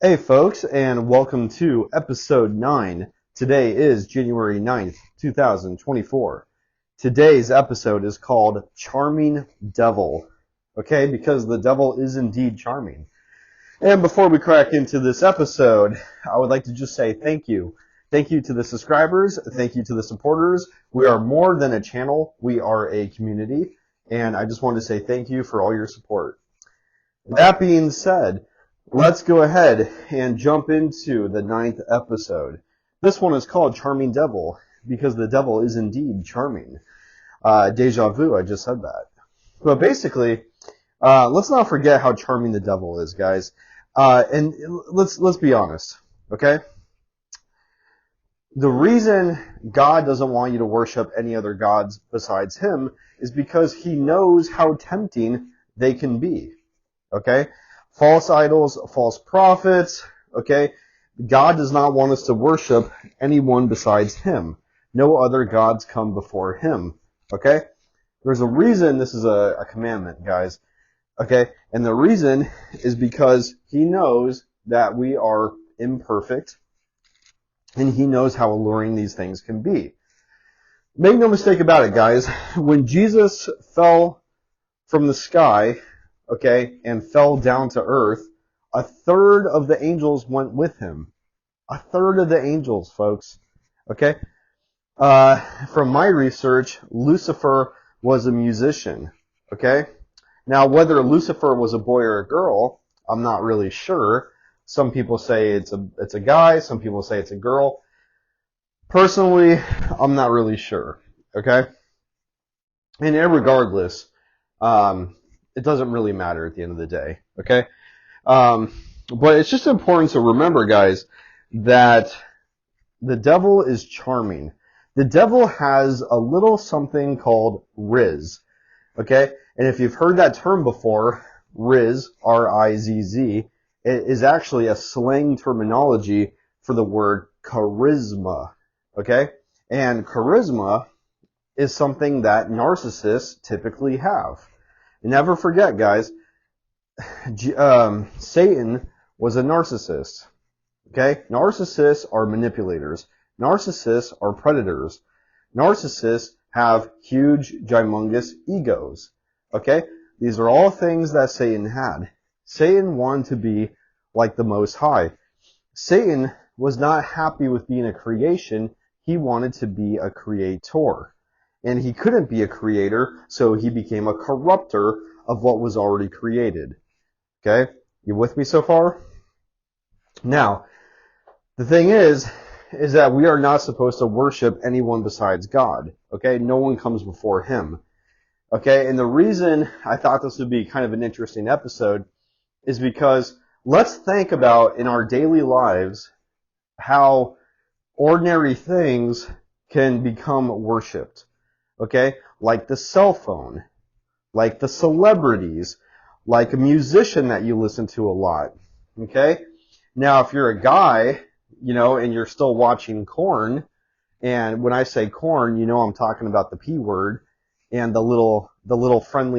Hey folks, and welcome to episode 9. Today is January 9th, 2024. Today's episode is called Charming Devil. Okay, because the devil is indeed charming. And before we crack into this episode, I would like to just say thank you. Thank you to the subscribers. Thank you to the supporters. We are more than a channel. We are a community. And I just want to say thank you for all your support. That being said, let's go ahead and jump into the 9th episode. This one is called Charming Devil because the devil is indeed charming. Deja vu, I just said that. But basically, let's not forget how charming the devil is, guys. And let's be honest, okay? The reason God doesn't want you to worship any other gods besides Him is because He knows how tempting they can be, okay? False idols, false prophets, okay? God does not want us to worship anyone besides Him. No other gods come before Him, okay? There's a reason this is a commandment, guys, okay? And the reason is because He knows that we are imperfect, and He knows how alluring these things can be. Make no mistake about it, guys. When Jesus fell from the sky, okay, and fell down to earth, a third of the angels went with him. A third of the angels, folks. Okay? From my research, Lucifer was a musician. Okay? Now, whether Lucifer was a boy or a girl, I'm not really sure. Some people say it's a guy. Some people say it's a girl. Personally, I'm not really sure. Okay? And regardless, it doesn't really matter at the end of the day, okay? But it's just important to remember, guys, that the devil is charming. The devil has a little something called Riz, okay? And if you've heard that term before, Riz, R-I-Z-Z, it is actually a slang terminology for the word charisma, okay? And charisma is something that narcissists typically have. Never forget, guys, Satan was a narcissist. Okay? Narcissists are manipulators. Narcissists are predators. Narcissists have huge, humongous egos. Okay? These are all things that Satan had. Satan wanted to be like the Most High. Satan was not happy with being a creation. He wanted to be a creator. And he couldn't be a creator, so he became a corrupter of what was already created. Okay? You with me so far? Now, the thing is that we are not supposed to worship anyone besides God. Okay? No one comes before Him. Okay? And the reason I thought this would be kind of an interesting episode is because let's think about in our daily lives how ordinary things can become worshipped. Okay? Like the cell phone, like the celebrities, like a musician that you listen to a lot. Okay? Now, if you're a guy, and you're still watching corn, and when I say corn, I'm talking about the P word and the little fun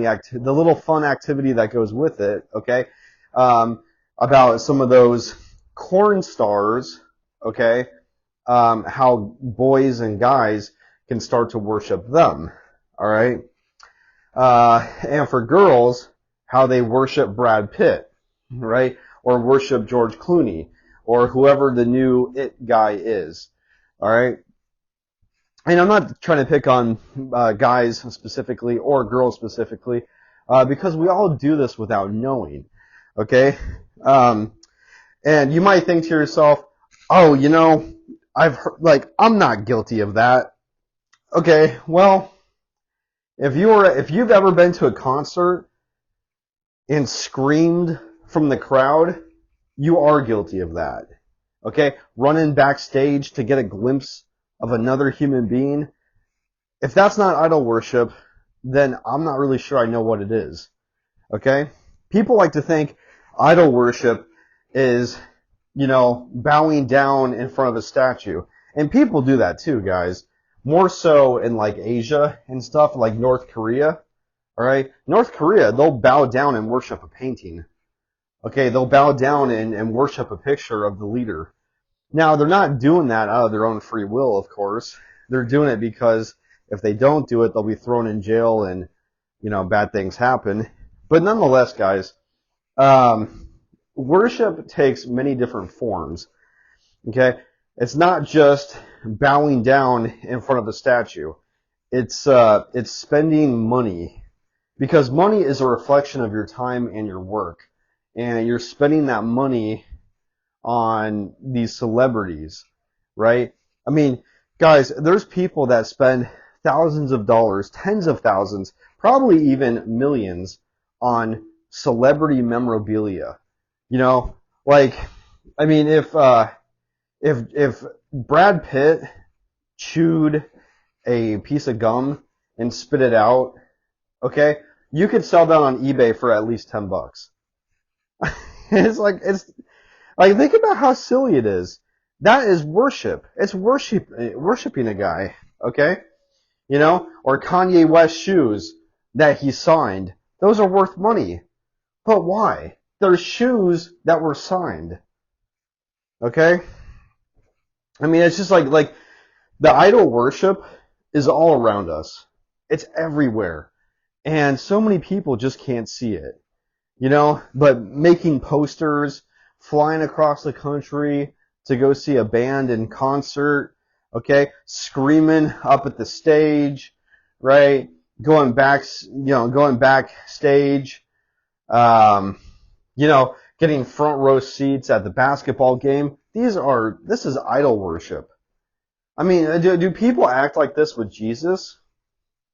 activity that goes with it, okay? About some of those corn stars, okay? How boys and guys can start to worship them, all right? And for girls, how they worship Brad Pitt, right? Or worship George Clooney, or whoever the new it guy is, all right? And I'm not trying to pick on guys specifically or girls specifically, because we all do this without knowing, okay? And you might think to yourself, oh, I've heard, I'm not guilty of that. Okay, well, if you've ever been to a concert and screamed from the crowd, you are guilty of that. Okay? Running backstage to get a glimpse of another human being. If that's not idol worship, then I'm not really sure I know what it is. Okay? People like to think idol worship is, bowing down in front of a statue. And people do that too, guys. More so in Asia and stuff, like North Korea. Alright? North Korea, they'll bow down and worship a painting. Okay, they'll bow down and worship a picture of the leader. Now, they're not doing that out of their own free will, of course. They're doing it because if they don't do it, they'll be thrown in jail and, bad things happen. But nonetheless, guys, worship takes many different forms. Okay? It's not just bowing down in front of a statue. It's spending money. Because money is a reflection of your time and your work. And you're spending that money on these celebrities, right? I mean, guys, there's people that spend thousands of dollars, tens of thousands, probably even millions on celebrity memorabilia. I mean, if Brad Pitt chewed a piece of gum and spit it out, okay, you could sell that on eBay for at least $10. it's like think about how silly it is. That is worship. It's worshiping a guy, okay? Or Kanye West shoes that he signed. Those are worth money. But why? They're shoes that were signed. Okay? I mean, it's just like the idol worship is all around us. It's everywhere. And so many people just can't see it. But making posters, flying across the country to go see a band in concert, okay? Screaming up at the stage, right? Going backstage, getting front row seats at the basketball game. This is idol worship. I mean, do people act like this with Jesus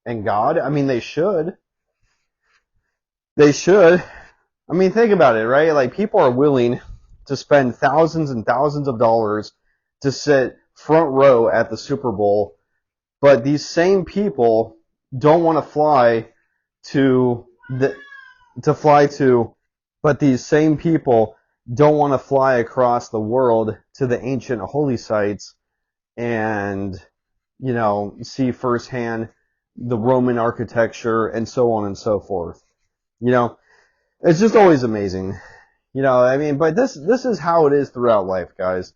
and God? I mean, they should. They should. I mean, think about it, right? Like, people are willing to spend thousands and thousands of dollars to sit front row at the Super Bowl, but these same people don't want to fly across the world to the ancient holy sites and, see firsthand the Roman architecture and so on and so forth. It's just always amazing. I mean, but this is how it is throughout life, guys.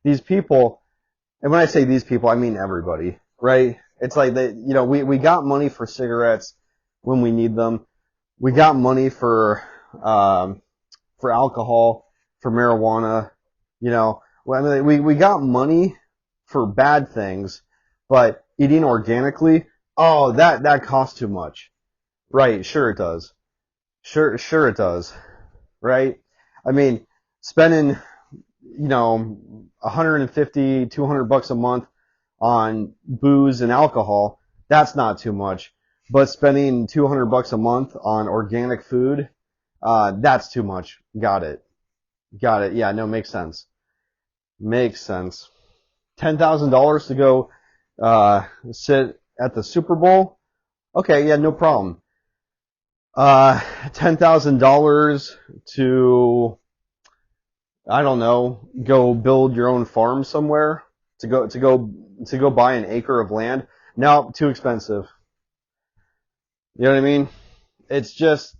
These people, and when I say these people, I mean everybody, right? It's like we got money for cigarettes when we need them. We got money for alcohol, for marijuana, I mean, we got money for bad things, but eating organically, oh, that costs too much. Right, sure it does. Sure it does. Right? I mean, spending, $150, $200 a month on booze and alcohol, that's not too much. But spending $200 a month on organic food, that's too much. Got it. Yeah, no, makes sense. Makes sense. $10,000 to go, sit at the Super Bowl? Okay, yeah, no problem. $10,000 to, I don't know, go build your own farm somewhere, to go buy an acre of land. No, too expensive. You know what I mean? It's just,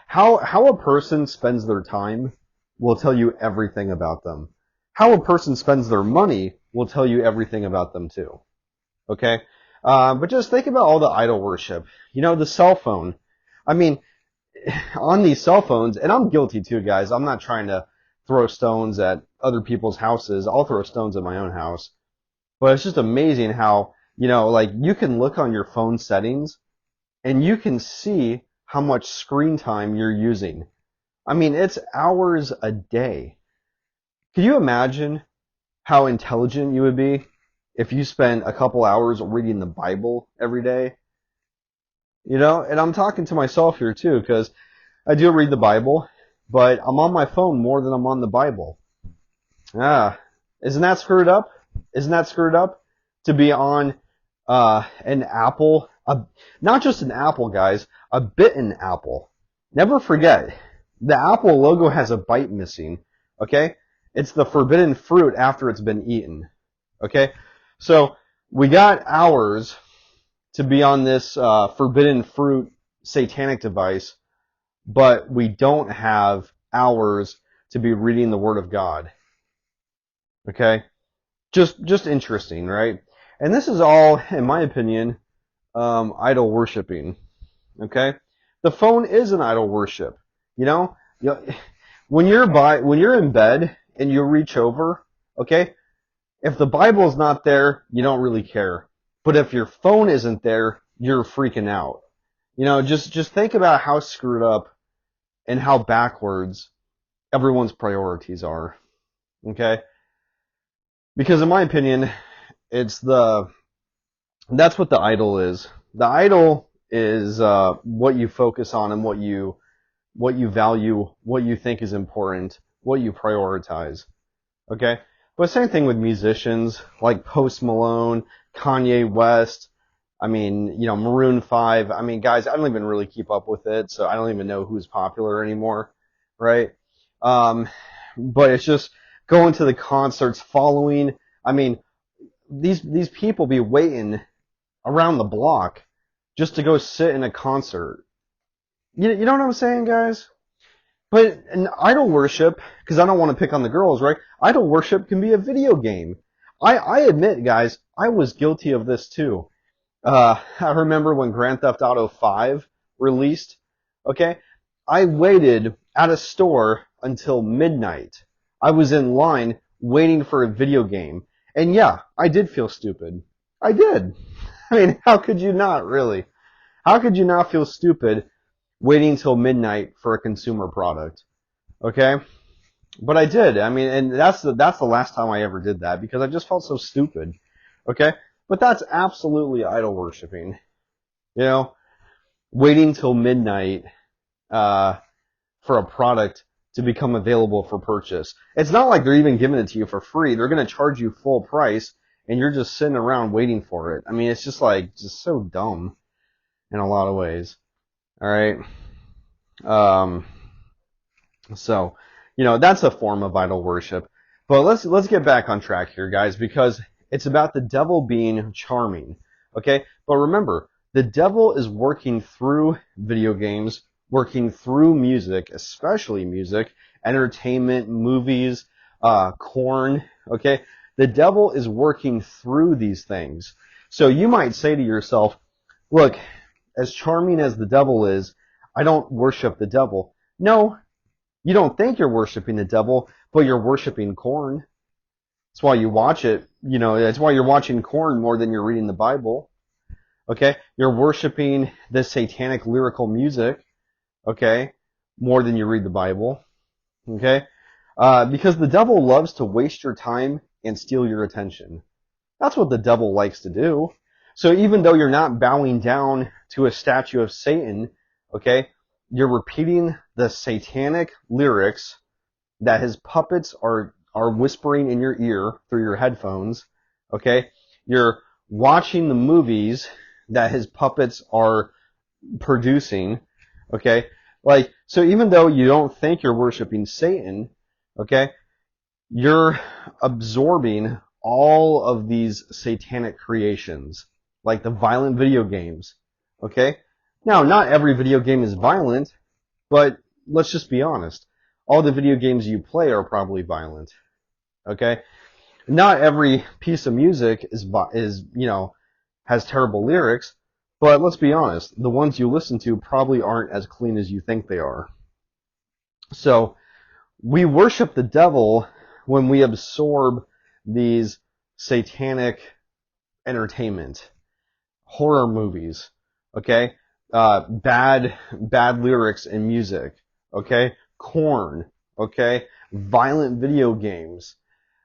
how a person spends their time will tell you everything about them. How a person spends their money will tell you everything about them too. Okay? But just think about all the idol worship. The cell phone. I mean, on these cell phones, and I'm guilty too, guys. I'm not trying to throw stones at other people's houses. I'll throw stones at my own house. But it's just amazing how, you can look on your phone settings and you can see how much screen time you're using. I mean, it's hours a day. Can you imagine how intelligent you would be if you spent a couple hours reading the Bible every day? And I'm talking to myself here too, because I do read the Bible, but I'm on my phone more than I'm on the Bible. Isn't that screwed up? Isn't that screwed up? To be on an apple, not just an apple, guys, a bitten apple. Never forget, the Apple logo has a bite missing, okay? It's the forbidden fruit after it's been eaten, okay? So we got hours to be on this forbidden fruit satanic device, but we don't have hours to be reading the Word of God. Okay? Just interesting, right? And this is all, in my opinion, idol worshiping. Okay? The phone is an idol worship. You know, when you're in bed and you reach over, okay, if the Bible's not there, you don't really care. But if your phone isn't there, you're freaking out. You know, just think about how screwed up and how backwards everyone's priorities are. Okay? Because in my opinion, that's what the idol is. The idol is what you focus on and what you value, what you think is important, what you prioritize. Okay? But same thing with musicians like Post Malone, Kanye West, Maroon 5. I mean, guys, I don't even really keep up with it, so I don't even know who's popular anymore, right? But it's just going to the concerts, following. I mean, these people be waiting around the block just to go sit in a concert. You know what I'm saying, guys? But an idol worship, because I don't want to pick on the girls, right? Idol worship can be a video game. I admit, guys, I was guilty of this too. I remember when Grand Theft Auto 5 released, okay? I waited at a store until midnight. I was in line waiting for a video game. And yeah, I did feel stupid. I did. I mean, how could you not, really? How could you not feel stupid waiting till midnight for a consumer product? Okay? But I did. I mean, and that's the last time I ever did that because I just felt so stupid. Okay? But that's absolutely idol worshiping. You know, waiting till midnight for a product to become available for purchase. It's not like they're even giving it to you for free. They're going to charge you full price, and you're just sitting around waiting for it. I mean, it's just so dumb in a lot of ways. All right. So, that's a form of idol worship. But let's get back on track here, guys, because it's about the devil being charming. Okay? But remember, the devil is working through video games, working through music, especially music, entertainment, movies, corn. Okay? The devil is working through these things. So you might say to yourself, look, as charming as the devil is, I don't worship the devil. No, you don't think you're worshiping the devil, but you're worshiping corn. That's why you watch it. That's why you're watching corn more than you're reading the Bible. Okay? You're worshiping the satanic lyrical music. Okay? More than you read the Bible. Okay? Because the devil loves to waste your time and steal your attention. That's what the devil likes to do. So even though you're not bowing down to a statue of Satan, okay, you're repeating the satanic lyrics that his puppets are whispering in your ear through your headphones, okay? You're watching the movies that his puppets are producing, okay? So even though you don't think you're worshiping Satan, okay, you're absorbing all of these satanic creations, like the violent video games, okay? Now, not every video game is violent, but let's just be honest. All the video games you play are probably violent, okay? Not every piece of music is has terrible lyrics, but let's be honest. The ones you listen to probably aren't as clean as you think they are. So, we worship the devil when we absorb these satanic entertainment, horror movies, okay? Bad lyrics in music, okay? Corn, okay? Violent video games,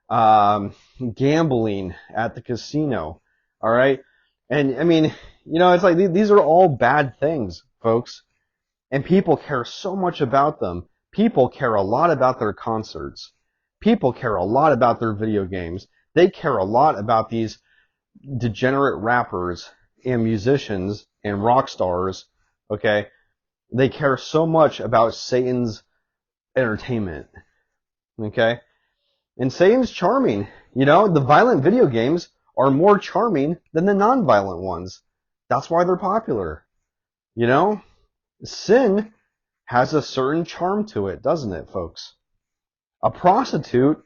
gambling at the casino, alright? And, I mean, it's like these are all bad things, folks. And people care so much about them. People care a lot about their concerts. People care a lot about their video games. They care a lot about these degenerate rappers and musicians and rock stars, okay? They care so much about Satan's entertainment, okay? And Satan's charming. The violent video games are more charming than the non-violent ones. That's why they're popular. Sin has a certain charm to it, doesn't it, folks? A prostitute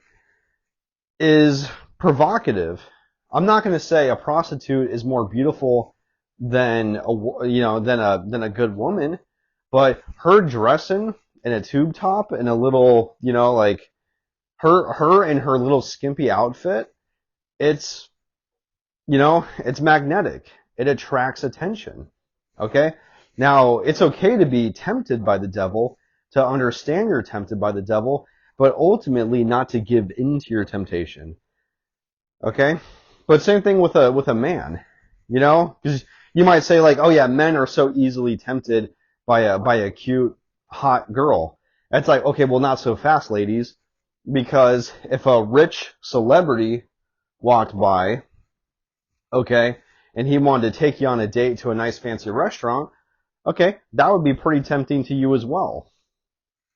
is provocative. I'm not going to say a prostitute is more beautiful than a good woman, but her dressing in a tube top and a little, like her and her little skimpy outfit, it's it's magnetic. It attracts attention. Okay? Now, it's okay to be tempted by the devil, to understand you're tempted by the devil, but ultimately not to give in to your temptation. Okay? But same thing with a man. Because you might say like, oh yeah, men are so easily tempted by a cute, hot girl. That's like, okay, well not so fast, ladies, because if a rich celebrity walked by, okay, and he wanted to take you on a date to a nice fancy restaurant, okay, that would be pretty tempting to you as well.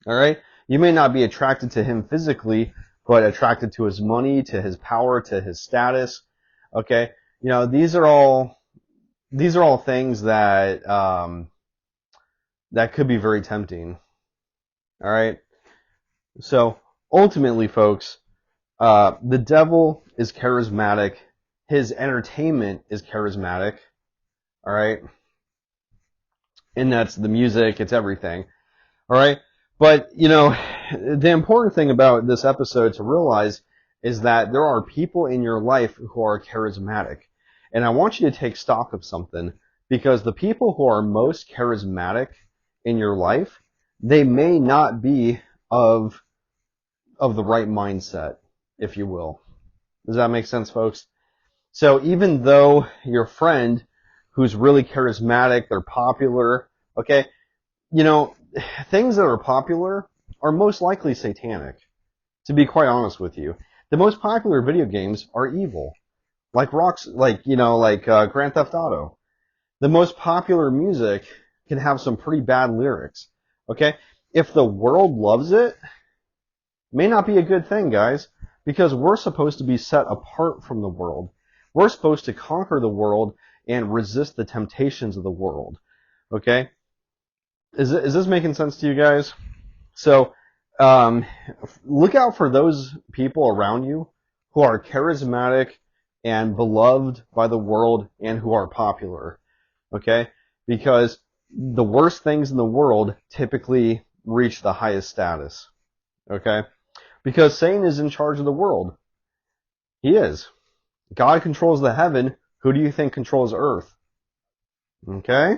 Alright? You may not be attracted to him physically, but attracted to his money, to his power, to his status. Okay? These are all things that that could be very tempting. Alright? So, ultimately, folks, the devil is charismatic. His entertainment is charismatic. Alright? And that's the music, it's everything. Alright? But, the important thing about this episode to realize is that there are people in your life who are charismatic. And I want you to take stock of something, because the people who are most charismatic in your life, they may not be of the right mindset, if you will. Does that make sense, folks? So even though your friend who's really charismatic, they're popular, okay, things that are popular are most likely satanic, to be quite honest with you. The most popular video games are evil, like Grand Theft Auto. The most popular music can have some pretty bad lyrics, okay? If the world loves it, may not be a good thing, guys, because we're supposed to be set apart from the world. We're supposed to conquer the world and resist the temptations of the world, okay? Is this making sense to you guys? So, look out for those people around you who are charismatic and beloved by the world and who are popular. Okay? Because the worst things in the world typically reach the highest status. Okay? Because Satan is in charge of the world. He is. God controls the heaven. Who do you think controls earth? Okay?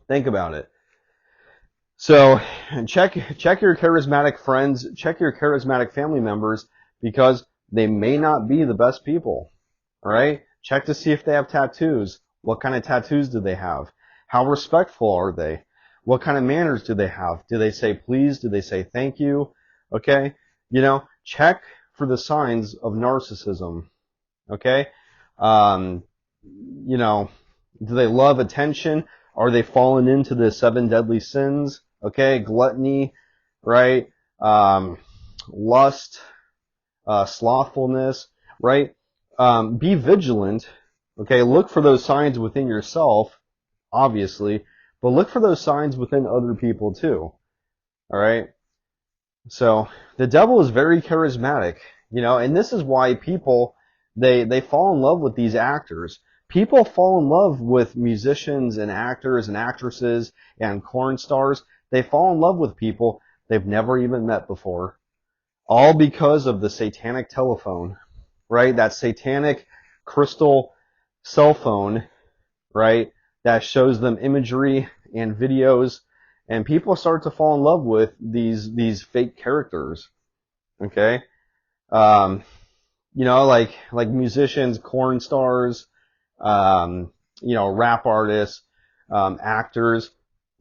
Think about it. So, check your charismatic friends, check your charismatic family members, because they may not be the best people. Alright? Check to see if they have tattoos. What kind of tattoos do they have? How respectful are they? What kind of manners do they have? Do they say please? Do they say thank you? Okay? Check for the signs of narcissism. Okay? Do they love attention? Are they falling into the 7 deadly sins? Okay, gluttony, right? Lust, slothfulness, right? Be vigilant. Okay, look for those signs within yourself, obviously, but look for those signs within other people too. Alright? So, the devil is very charismatic, and this is why people, they fall in love with these actors. People fall in love with musicians and actors and actresses and porn stars. They fall in love with people they've never even met before. All because of the satanic telephone, right? That satanic crystal cell phone, right? That shows them imagery and videos, and people start to fall in love with these fake characters. Okay? Like musicians, porn stars, rap artists, actors,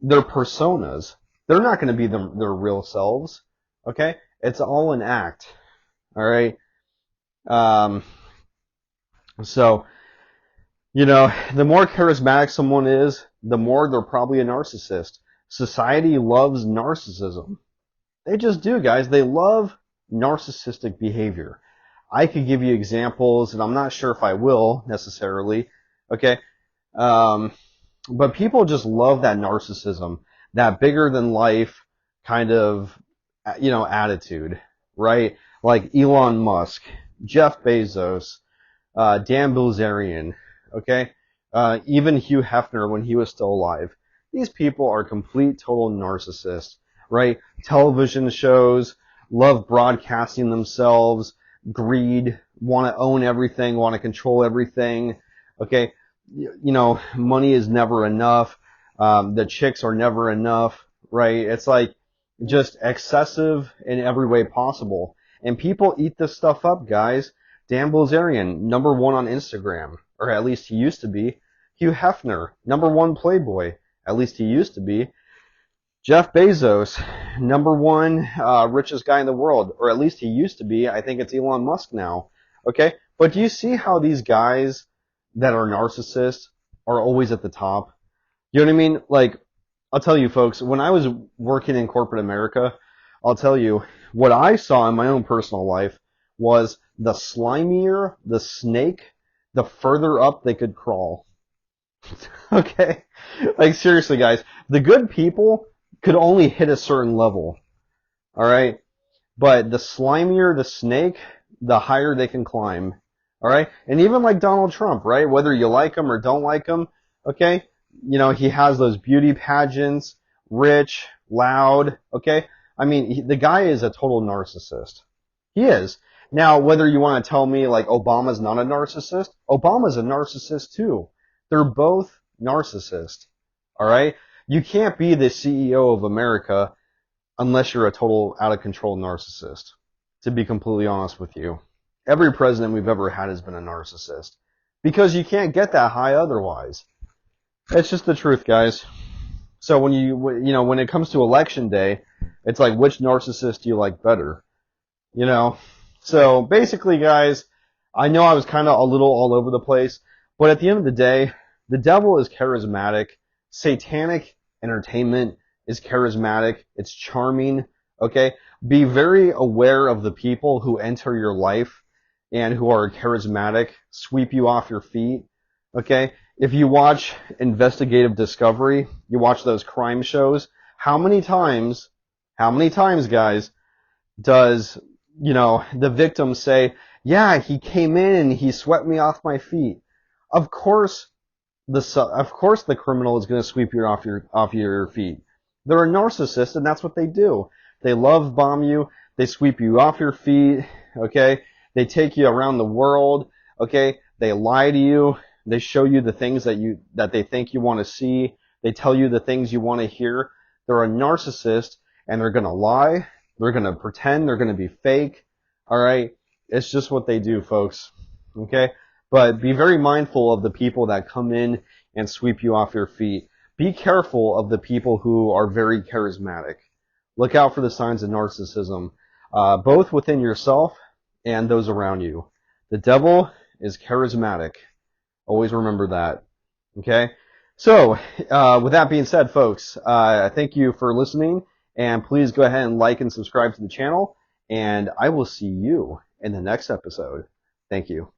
their personas. They're not going to be their real selves. Okay? It's all an act. Alright? So, the more charismatic someone is, the more they're probably a narcissist. Society loves narcissism. They just do, guys. They love narcissistic behavior. I could give you examples, and I'm not sure if I will necessarily. Okay? But people just love that narcissism. that bigger than life kind of, attitude, right? Like Elon Musk, Jeff Bezos, Dan Bilzerian, okay? Even Hugh Hefner when he was still alive. These people are complete, total narcissists, right? Television shows, love broadcasting themselves, greed, want to own everything, want to control everything, okay? Money is never enough. The chicks are never enough, right? It's like just excessive in every way possible. And people eat this stuff up, guys. Dan Bilzerian, #1 on Instagram, or at least he used to be. Hugh Hefner, #1 Playboy, at least he used to be. Jeff Bezos, #1 richest guy in the world, or at least he used to be. I think it's Elon Musk now. Okay? But do you see how these guys that are narcissists are always at the top? You know what I mean? Like, I'll tell you folks, when I was working in corporate America, I'll tell you, what I saw in my own personal life was the slimier the snake, the further up they could crawl. Okay? Like, seriously, guys, the good people could only hit a certain level. Alright? But the slimier the snake, the higher they can climb. Alright? And even like Donald Trump, right? Whether you like him or don't like him, okay? He has those beauty pageants, rich, loud, okay? I mean, the guy is a total narcissist. He is. Now, whether you want to tell me, like, Obama's not a narcissist, Obama's a narcissist too. They're both narcissists. Alright? You can't be the CEO of America unless you're a total out-of-control narcissist, to be completely honest with you. Every president we've ever had has been a narcissist. Because you can't get that high otherwise. It's just the truth, guys. So when it comes to election day, it's like, which narcissist do you like better? So basically, guys, I know I was kind of a little all over the place, but at the end of the day, the devil is charismatic. Satanic entertainment is charismatic. It's charming. Okay? Be very aware of the people who enter your life and who are charismatic, sweep you off your feet. Okay? If you watch Investigative Discovery, you watch those crime shows, how many times, guys, does, the victim say, yeah, he came in and he swept me off my feet? Of course the criminal is going to sweep you off your feet. They're a narcissist, and that's what they do. They love bomb you. They sweep you off your feet. Okay? They take you around the world. Okay? They lie to you. They show you the things that they think you want to see. They tell you the things you want to hear. They're a narcissist, and they're going to lie. They're going to pretend. They're going to be fake. All right? It's just what they do, folks. Okay? But be very mindful of the people that come in and sweep you off your feet. Be careful of the people who are very charismatic. Look out for the signs of narcissism, both within yourself and those around you. The devil is charismatic. Always remember that. Okay? So, with that being said, folks, thank you for listening, and please go ahead and like and subscribe to the channel, and I will see you in the next episode. Thank you.